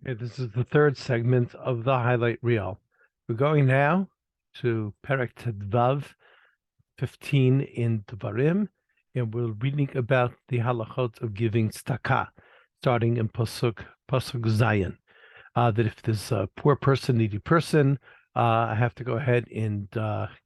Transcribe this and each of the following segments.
Okay, this is the third segment of the highlight reel. We're going now to Perek Tedvav 15 in Devarim, and we're reading about the halachot of giving tzedakah, starting in Pasuk Zayin. That if there's a poor person, needy person, I have to go ahead and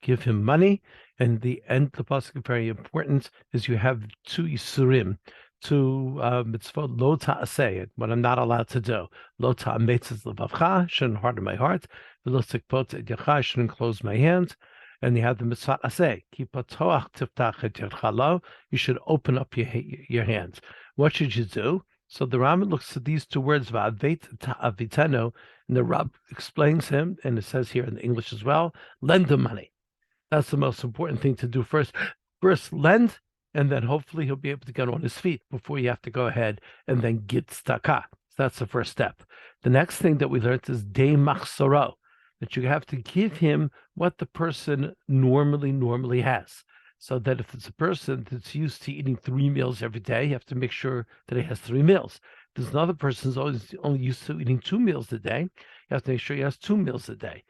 give him money. And the end, the pasuk is very important, is you have two isurim, two mitzvot, lo ta'aseh, what I'm not allowed to do. Lo ta'ametzes levavcha, shouldn't harden my heart. V'lo tikpot et yacha, shouldn't close my hands. And you have the mitzvah aseh, ki patoach tiftach et yadcha lo, you should open up your hands. What should you do? So the Rambam looks at these two words, va'avet ta'avitenu, and the Rab explains him, and it says here in the English as well, lend him money. That's the most important thing to do first. First, lend, and then hopefully he'll be able to get on his feet before you have to go ahead and then get tzedakah. So that's the first step. The next thing that we learned is de machsoro, that you have to give him what the person normally has. So that if it's a person that's used to eating 3 meals every day, you have to make sure that he has 3 meals. If there's another person who's always only used to eating 2 meals a day, you have to make sure he has 2 meals a day.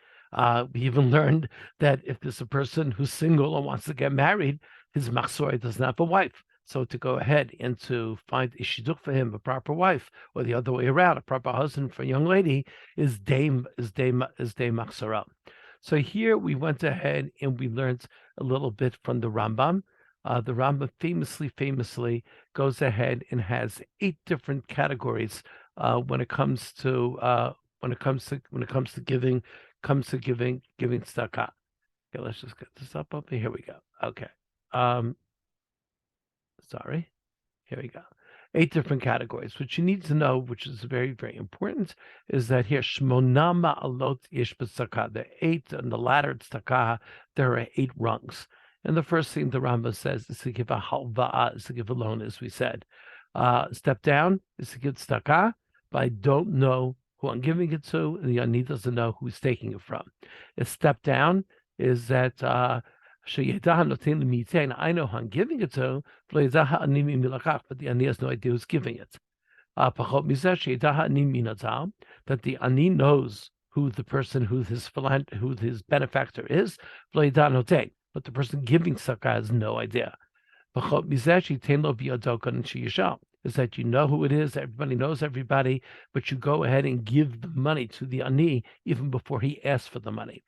We even learned that if there's a person who's single and wants to get married, his machzor doesn't have a wife. So to go ahead and to find a shidduch for him, a proper wife, or the other way around, a proper husband for a young lady, is day machzorah. So here we went ahead and we learned a little bit from the Rambam. The Rambam famously goes ahead and has 8 different categories when it comes to giving tzedakah. Okay, let's just get this up. Here we go. Okay. Sorry. Here we go. 8 different categories. What you need to know, which is very, very important, is that here, Shmona ma'alot yesh b'tzedakah. The 8 on the ladder tzedakah, there are 8 rungs. And the first thing the Rambam says is to give a halva'ah, is to give a loan, as we said. Step down is to give tzedakah, but I don't know who I'm giving it to, and the ani doesn't know who he's taking it from. A step down is that I know who I'm giving it to, but the ani has no idea who's giving it. That the ani knows who the person, who his benefactor is, but the person giving tzedakah has no idea. Is that you know who it is, everybody knows everybody, but you go ahead and give the money to the ani even before he asks for the money.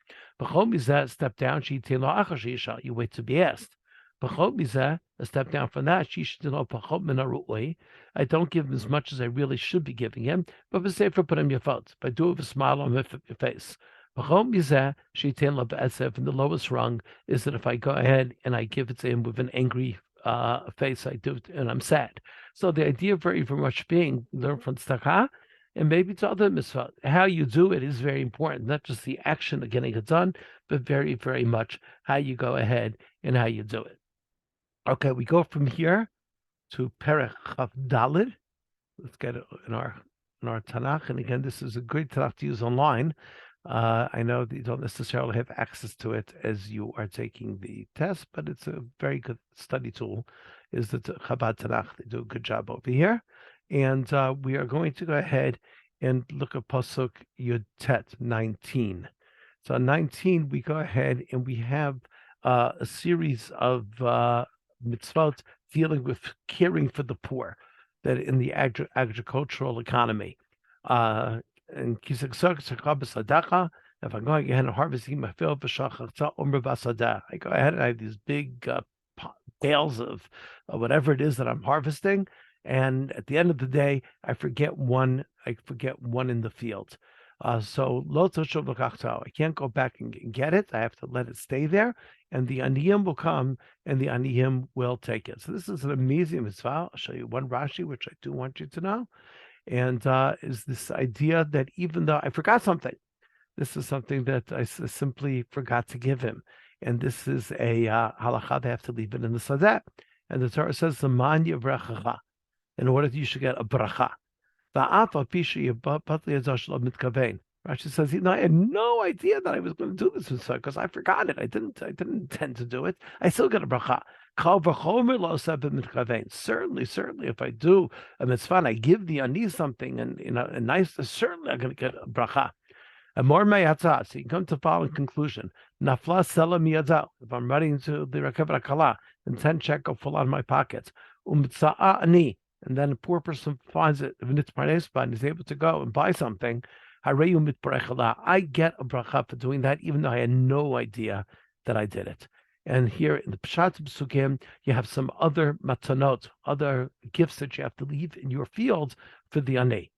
Step down, you wait to be asked. A step down from that, I don't give him as much as I really should be giving him, but for safer, put him your phone. But do it with a smile on your face. And the lowest rung is that if I go ahead and I give it to him with an angry face, I do it and I'm sad. So the idea very, very much being learn from tzedakah, and maybe to other mitzvah. How you do it is very important, not just the action of getting it done, but very, very much how you go ahead and how you do it. Okay, we go from here to Perek Chaf Dalid. Let's get it in our Tanakh. And again, this is a great Tanakh to use online. I know that you don't necessarily have access to it as you are taking the test, but it's a very good study tool. Is the Chabad Tanakh? They do a good job over here, and we are going to go ahead and look at Pasuk Yud Tet 19. So 19, we go ahead and we have a series of mitzvot dealing with caring for the poor, that in the agricultural economy. And if I'm going ahead and harvesting my field, I go ahead and I have these big bales of whatever it is that I'm harvesting, and at the end of the day, I forget one in the field. So I can't go back and get it. I have to let it stay there, and the aniyim will come, and the aniyim will take it. So this is an amazing mitzvah. I'll show you one Rashi, which I do want you to know, and is this idea that even though I forgot something, this is something that I simply forgot to give him, and this is a halacha. They have to leave it in the sadeh, and the Torah says the man yivrachacha, in order that you should get a bracha. Rashi says, I had no idea that I was going to do this because I forgot it. I didn't intend to do it. I still get a bracha. Certainly, if I do a mitzvah and I give the ani something and a nice, certainly I'm going to get a bracha. And more mayatza. So you come to the following conclusion. Nafla sela miyadzal. If I'm running to the Rekev Kala, and 10 shekel fall out of my pockets. Umitza'a ani. And then a poor person finds it, and is able to go and buy something. I get a bracha for doing that, even though I had no idea that I did it. And here in the Pshat Psukim, you have some other matanot, other gifts that you have to leave in your field for the ani.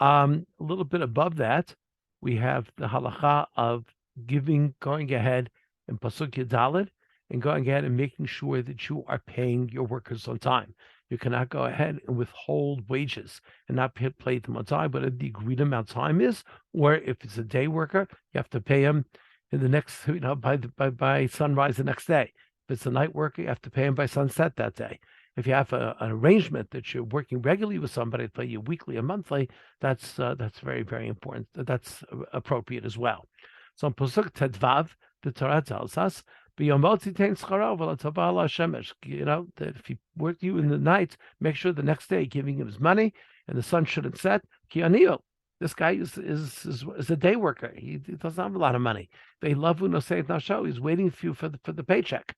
A little bit above that, we have the halacha of going ahead in Pasuk Yadalit and going ahead and making sure that you are paying your workers on time. You cannot go ahead and withhold wages and not pay them on time, whatever the agreed amount of time is, or if it's a day worker, you have to pay him in the next, by sunrise the next day. If it's a night worker, you have to pay him by sunset that day. If you have an arrangement that you're working regularly with somebody to pay you weekly or monthly, that's very, very important. That's appropriate as well. So in Pasuk Tedvav, the Torah tells us, that if he worked you in the night, make sure the next day giving him his money and the sun shouldn't set. This guy is a day worker. He doesn't have a lot of money. He's waiting for you for the paycheck.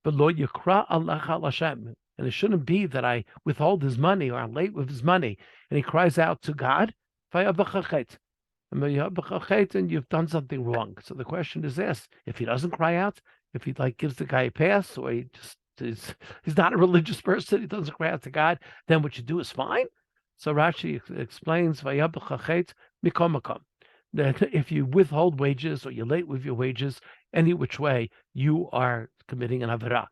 But Lord Yikra Allah Hashem. And it shouldn't be that I withhold his money or I'm late with his money. And he cries out to God, and you've done something wrong. So the question is this: if he doesn't cry out, if he gives the guy a pass, or he just he's not a religious person, he doesn't cry out to God, then what you do is fine. So Rashi explains that if you withhold wages or you're late with your wages, any which way, you are committing an avirah.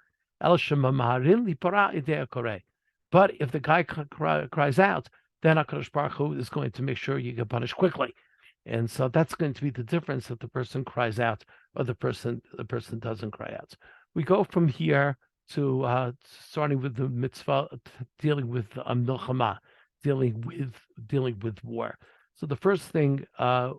But if the guy cries out, then HaKadosh Baruch Hu is going to make sure you get punished quickly. And so that's going to be the difference if the person cries out or the person doesn't cry out. We go from here to starting with the mitzvah, dealing with milchama, dealing with war. So the first thing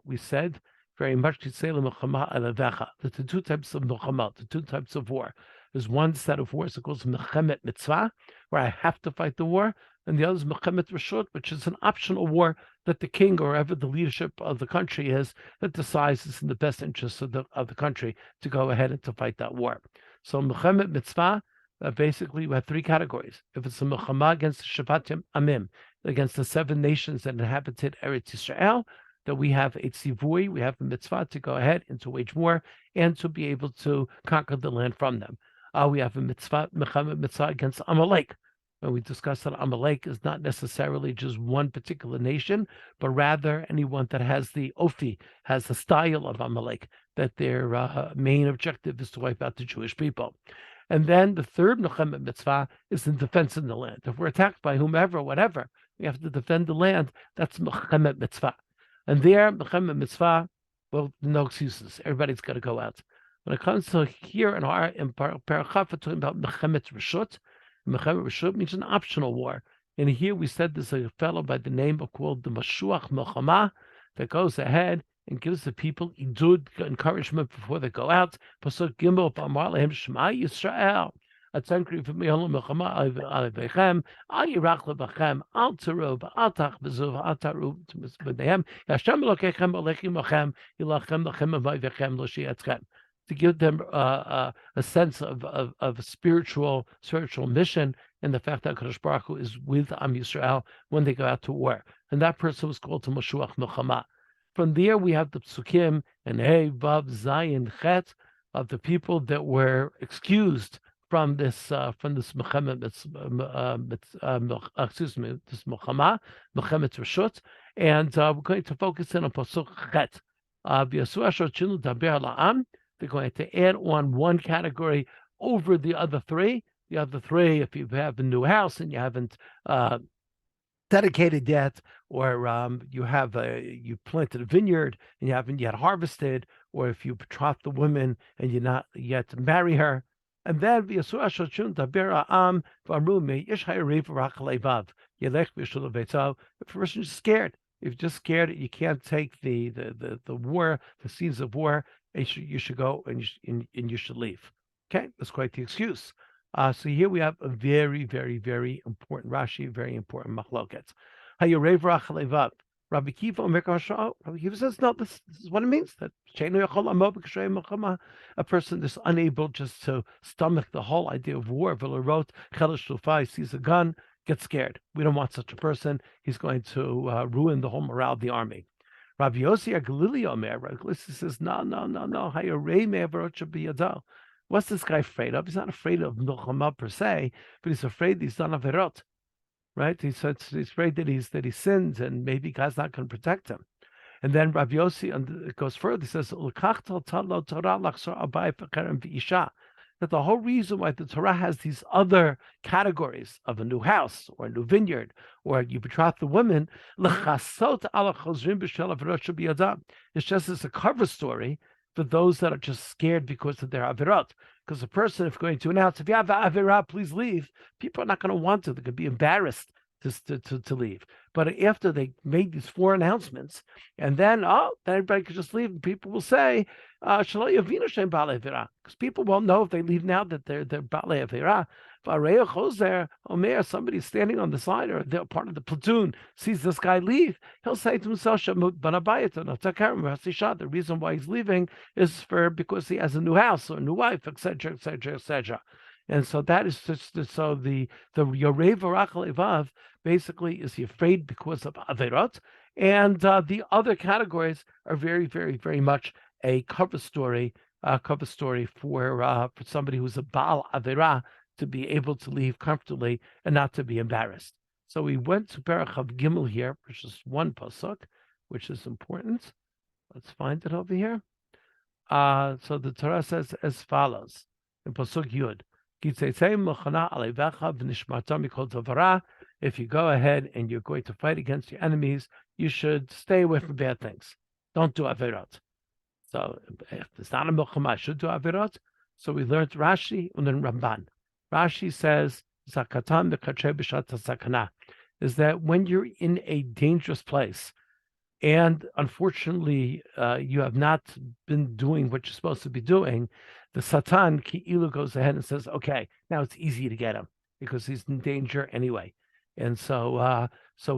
we said very much to say the two types of milchama, the two types of war. There's one set of wars that goes mechemet mitzvah, where I have to fight the war, and the other is mechemet reshut, which is an optional war that the king or whoever the leadership of the country is that decides it's in the best interest of the country to go ahead and to fight that war. So mechemet mitzvah, basically we have three categories. If it's a milchama against the Shevatim Amim, against the 7 nations that inhabited Eretz Yisrael, that we have a tzivui, we have a mitzvah to go ahead and to wage war and to be able to conquer the land from them. We have a mitzvah against Amalek. And we discussed that Amalek is not necessarily just one particular nation, but rather anyone that has the ofi, has the style of Amalek, that their main objective is to wipe out the Jewish people. And then the third mitzvah is in defense of the land. If we're attacked by whomever, whatever, we have to defend the land. That's mitzvah. And there, mitzvah, well, no excuses. Everybody's got to go out. When it comes to here in Parachaf, we're talking about mechemet reshut. Mechemet reshut means an optional war. And here we said there's a fellow by the name of called the Mashuach Milchama that goes ahead and gives the people idud, encouragement before they go out. Pasuk Gimel, B'amar lehem Shema Yisrael. Atzenkri v'mi'olam milchama alevechem, al yirach levachem, al terub, al tachbezuv, al tarub b'nehem, Hashem elokechem alechim lachem, yilachem lachem avayvechem lo shi'atzchem. To give them a sense of spiritual mission and the fact that Kadosh Baruch Hu is with Am Yisrael when they go out to war. And that person was called to Mashuach Milchama. From there, we have the psukim and Hey, Vav, Zayin, Chet of the people that were excused from this Mechemet, this Milchama, Mechemet Reshut, and we're going to focus in on Pasuk Chet. They're going to add on one category over the other three. The other three, if you have a new house and you haven't dedicated yet, or you planted a vineyard and you haven't yet harvested, or if you betrothed the woman and you're not yet to marry her. And then if a person is scared, If you're just scared, you can't take the war, the scenes of war. You should go and you should leave. Okay, that's quite the excuse. So here we have a very, very, very important Rashi, very important machloket. Rabbi Kiva says, no, this is what it means. That a person is unable just to stomach the whole idea of war. He sees a gun, gets scared. We don't want such a person. He's going to ruin the whole morale of the army. Rabbi Yossi Agalili Omer, Rabbi Yossi says, no. What's this guy afraid of? He's not afraid of milchama per se, but he's afraid he's done averot. Right? He's afraid that he sins, and maybe God's not going to protect him. And then Rabbi Yossi it goes further. He says that the whole reason why the Torah has these other categories of a new house or a new vineyard, or you betroth the woman, it's just as a cover story for those that are just scared because of their avirot. Because a person, if going to announce, if you have avirah, please leave, people are not going to want to. They could be embarrassed to leave. But after they made these 4 announcements, and then everybody could just leave, and people will say, because people won't know if they leave now that they're balei avirah. Somebody standing on the side or they're part of the platoon sees this guy leave, he'll say to himself, the reason why he's leaving is because he has a new house or a new wife, etc., etc., etc. And so that is just so the Yorei Varachal Evav basically is he afraid because of Averot, and the other categories are very, very, very much a cover story for somebody who's a Baal Averah to be able to leave comfortably and not to be embarrassed. So we went to Perach of Gimel here, which is one pasuk, which is important. Let's find it over here. So the Torah says as follows in pasuk Yud. If you go ahead and you're going to fight against your enemies, you should stay away from bad things. Don't do averot. So if it's not a milchama, I should do averot. So we learned Rashi and then Ramban. Rashi says, is that when you're in a dangerous place, and unfortunately you have not been doing what you're supposed to be doing, the Satan Ki'ilu goes ahead and says, okay, now it's easy to get him because he's in danger anyway. And so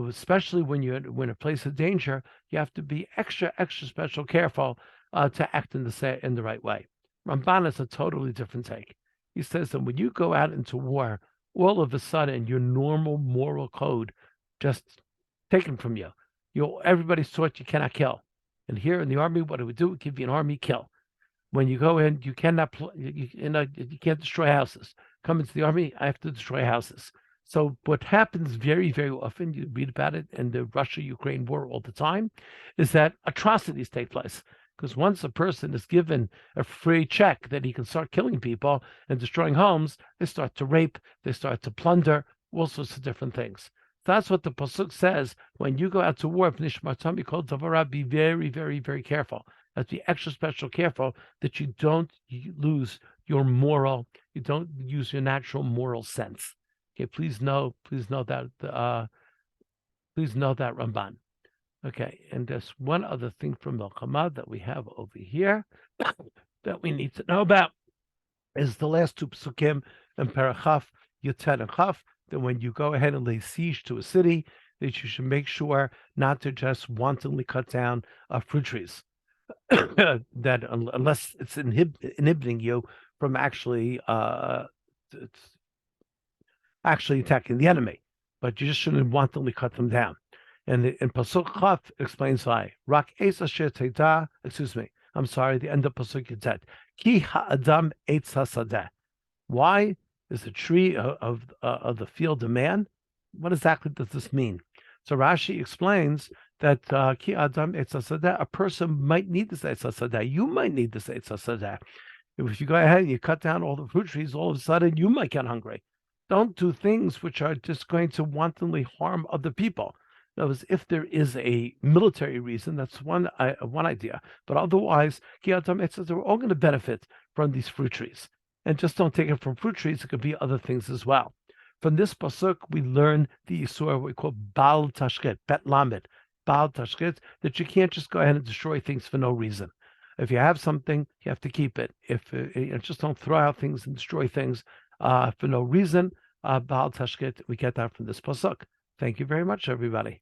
especially when you're in a place of danger, you have to be extra special careful to act in the right way. Ramban is a totally different take. He says that when you go out into war, all of a sudden your normal moral code just taken from you. Everybody's taught you cannot kill. And here in the army, what do we do? We give you an army kill. When you go in, you cannot, you can't destroy houses. Come into the army, I have to destroy houses. So what happens very, very often, you read about it in the Russia-Ukraine war all the time, is that atrocities take place. Because once a person is given a free check that he can start killing people and destroying homes, they start to rape, they start to plunder, all sorts of different things. That's what the pasuk says. When you go out to war, be very, very, very careful. Have to be extra special careful that you don't lose your moral, you don't use your natural moral sense. Okay, please know that Ramban. Okay, and there's one other thing from Milchama that we have over here that we need to know about is the last 2 psukim in Parachaf, Yotet and Chaf, that when you go ahead and lay siege to a city, that you should make sure not to just wantonly cut down fruit trees, that unless it's inhibiting you from actually attacking the enemy, but you just shouldn't wantonly cut them down. And in Pasuk Chaf explains why. The end of Pasuk Yotet. Ki ha'adam eitz hasadeh. Why is the tree of the field a man? What exactly does this mean? So Rashi explains that ki adam eitz hasadeh, a person might need this eitz hasadeh. You might need this eitz hasadeh. If you go ahead and you cut down all the fruit trees, all of a sudden you might get hungry. Don't do things which are just going to wantonly harm other people. In other words, if there is a military reason, that's one idea. But otherwise, ki adam eitz hasadeh, we're all going to benefit from these fruit trees. And just don't take it from fruit trees. It could be other things as well. From this pasuk, we learn the Yisur, what we call Bal Tashket, Bet Lamed. Baal Tashchit, that you can't just go ahead and destroy things for no reason. If you have something, you have to keep it. If just don't throw out things and destroy things for no reason. Baal Tashchit, we get that from this pasuk. Thank you very much, everybody.